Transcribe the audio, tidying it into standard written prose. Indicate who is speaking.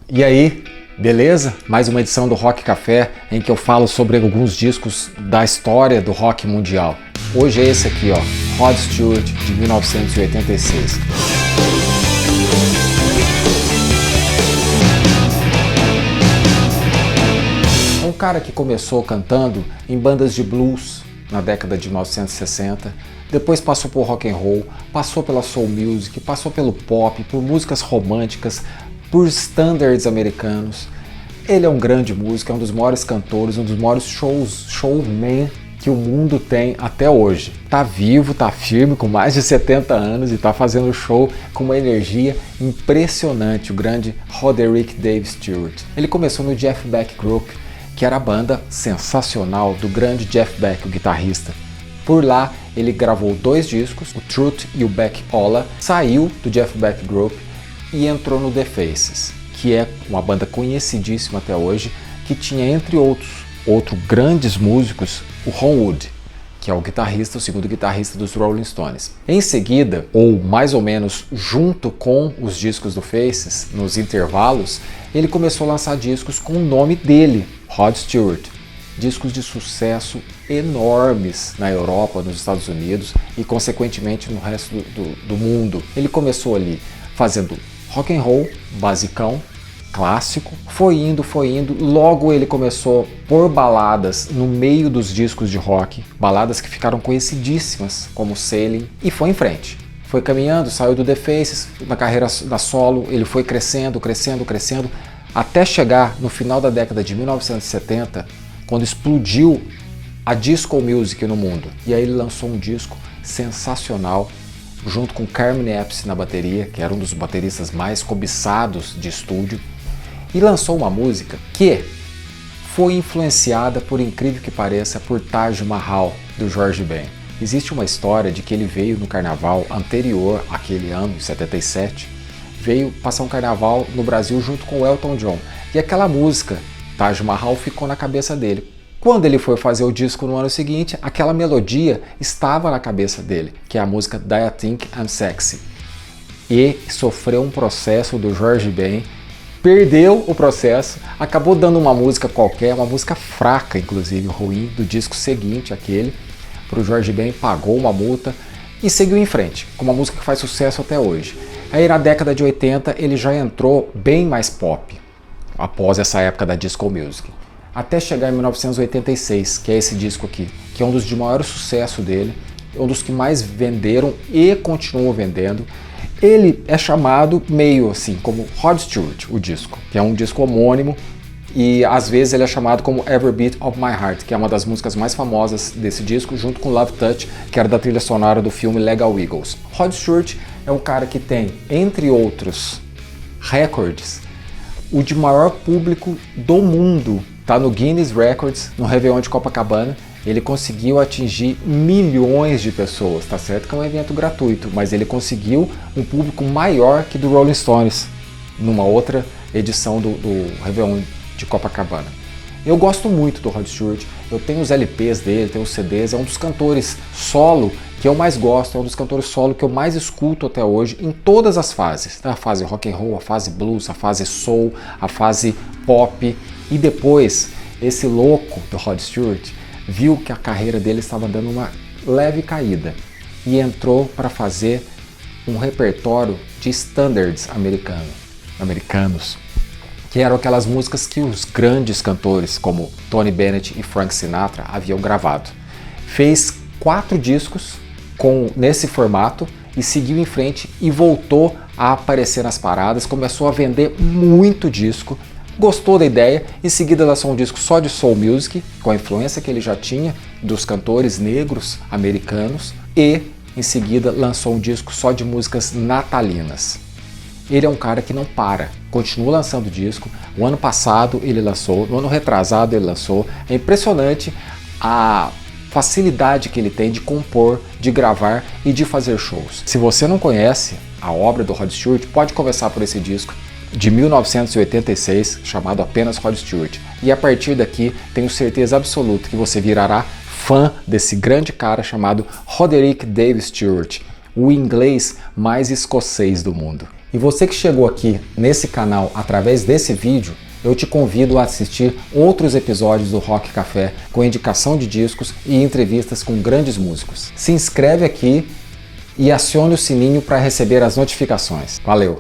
Speaker 1: E aí, beleza? Mais uma edição do Rock Café em que eu falo sobre alguns discos da história do rock mundial. Hoje é esse aqui, ó, Rod Stewart, de 1986. Um cara que começou cantando em bandas de blues na década de 1960, depois passou por rock and roll, passou pela soul music, passou pelo pop, por músicas românticas, por standards americanos. Ele é um grande músico, é um dos maiores cantores, um dos maiores showman que o mundo tem até hoje. Tá vivo, tá firme, com mais de 70 anos e tá fazendo show com uma energia impressionante, o grande Roderick Dave Stewart. Ele começou no Jeff Beck Group, que era a banda sensacional do grande Jeff Beck, o guitarrista. Por lá, ele gravou 2 discos, o Truth e o Beck Ola, saiu do Jeff Beck Group e entrou no The Faces, que é uma banda conhecidíssima até hoje, que tinha, entre outros grandes músicos, o Ron Wood, que é o guitarrista, o segundo guitarrista dos Rolling Stones. Em seguida, ou mais ou menos junto com os discos do Faces, nos intervalos, ele começou a lançar discos com o nome dele, Rod Stewart. Discos de sucesso enormes na Europa, nos Estados Unidos e consequentemente no resto do mundo. Ele começou ali fazendo rock and roll, basicão, clássico, foi indo, logo ele começou a pôr baladas no meio dos discos de rock, baladas que ficaram conhecidíssimas como Sailing, e foi em frente. Foi caminhando, saiu do The Faces, na carreira da solo, ele foi crescendo, até chegar no final da década de 1970, quando explodiu a disco music no mundo. E aí ele lançou um disco sensacional, junto com Carmine Appice na bateria, que era um dos bateristas mais cobiçados de estúdio, e lançou uma música que foi influenciada, por incrível que pareça, por Taj Mahal, do Jorge Ben. Existe uma história de que ele veio no carnaval anterior àquele ano, em 77, veio passar um carnaval no Brasil junto com o Elton John. E aquela música, Taj Mahal, ficou na cabeça dele. Quando ele foi fazer o disco no ano seguinte, aquela melodia estava na cabeça dele, que é a música Do You Think I'm Sexy? E sofreu um processo do Jorge Ben, perdeu o processo, acabou dando uma música qualquer, uma música fraca, inclusive, ruim, do disco seguinte, aquele, para o Jorge Ben, pagou uma multa e seguiu em frente, com uma música que faz sucesso até hoje. Aí na década de 80 ele já entrou bem mais pop, após essa época da disco music. Até chegar em 1986, que é esse disco aqui, que é um dos de maior sucesso dele, um dos que mais venderam e continuam vendendo. Ele é chamado meio assim como Rod Stewart, o disco, que é um disco homônimo, e às vezes ele é chamado como Every Beat of My Heart, que é uma das músicas mais famosas desse disco, junto com Love Touch, que era da trilha sonora do filme Legal Eagles. Rod Stewart é um cara que tem, entre outros recordes, o de maior público do mundo. Tá no Guinness Records, no Réveillon de Copacabana. Ele conseguiu atingir milhões de pessoas, tá certo que é um evento gratuito, mas ele conseguiu um público maior que do Rolling Stones, numa outra edição do Réveillon de Copacabana. Eu gosto muito do Rod Stewart, eu tenho os LPs dele, tenho os CDs, é um dos cantores solo que eu mais gosto, é um dos cantores solo que eu mais escuto até hoje, em todas as fases, a fase rock and roll, a fase blues, a fase soul, a fase pop. E depois, esse louco do Rod Stewart viu que a carreira dele estava dando uma leve caída e entrou para fazer um repertório de standards americanos, que eram aquelas músicas que os grandes cantores como Tony Bennett e Frank Sinatra haviam gravado. Fez 4 discos nesse formato e seguiu em frente e voltou a aparecer nas paradas, começou a vender muito disco, gostou da ideia, em seguida lançou um disco só de soul music, com a influência que ele já tinha dos cantores negros americanos, e em seguida lançou um disco só de músicas natalinas. Ele é um cara que não para, continua lançando disco. O ano passado ele lançou, no ano retrasado ele lançou. É impressionante a facilidade que ele tem de compor, de gravar e de fazer shows. Se você não conhece a obra do Rod Stewart, pode começar por esse disco de 1986, chamado apenas Rod Stewart. E a partir daqui, tenho certeza absoluta que você virará fã desse grande cara chamado Roderick Dave Stewart, o inglês mais escocês do mundo. E você que chegou aqui nesse canal através desse vídeo, eu te convido a assistir outros episódios do Rock Café com indicação de discos e entrevistas com grandes músicos. Se inscreve aqui e acione o sininho para receber as notificações. Valeu!